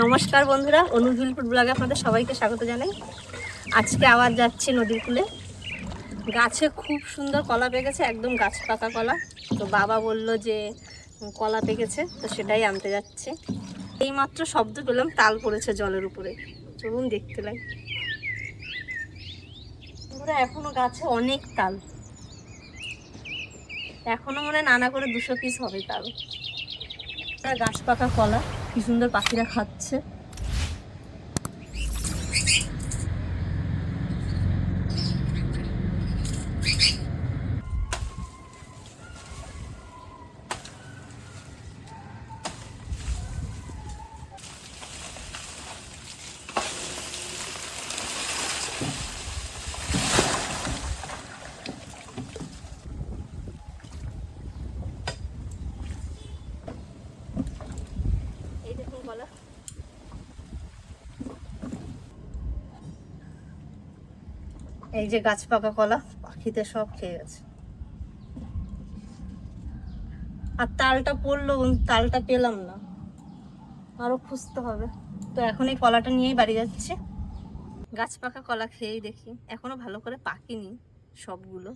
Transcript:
নমস্কার বন্ধুরা, অনুজুল ফুড ব্লগে আপনাদের সবাইকে স্বাগত জানাই। আজকে আবার যাচ্ছি নদীর কূলে। গাছে খুব সুন্দর কলা পেকেছে, একদম গাছ পাকা কলা। তো বাবা বলল যে কলা পেকেছে, তো সেটাই আনতে যাচ্ছে। এইমাত্র শব্দ পেলাম, তাল পড়েছে জলের উপরে। চলুন দেখতে লাই। বন্ধুরা, এখনো গাছে অনেক তাল, এখনো মনে নানা করে 200 পিস হবে তাল। গাছ পাকা কলা কি সুন্দর পাখিরা খাচ্ছে। এই দেখুন কলা। এই যে গাছ পাকা কলা, পাখিতে সব খেয়ে গেছে। আর তালটা পড়লো, তালটা পেলাম না, আরো খুঁজতে হবে। তো এখন এই কলাটা নিয়েই বাড়ি যাচ্ছে। গাছ পাকা কলা খেয়েই দেখি, এখনো ভালো করে পাকেনি সবগুলো।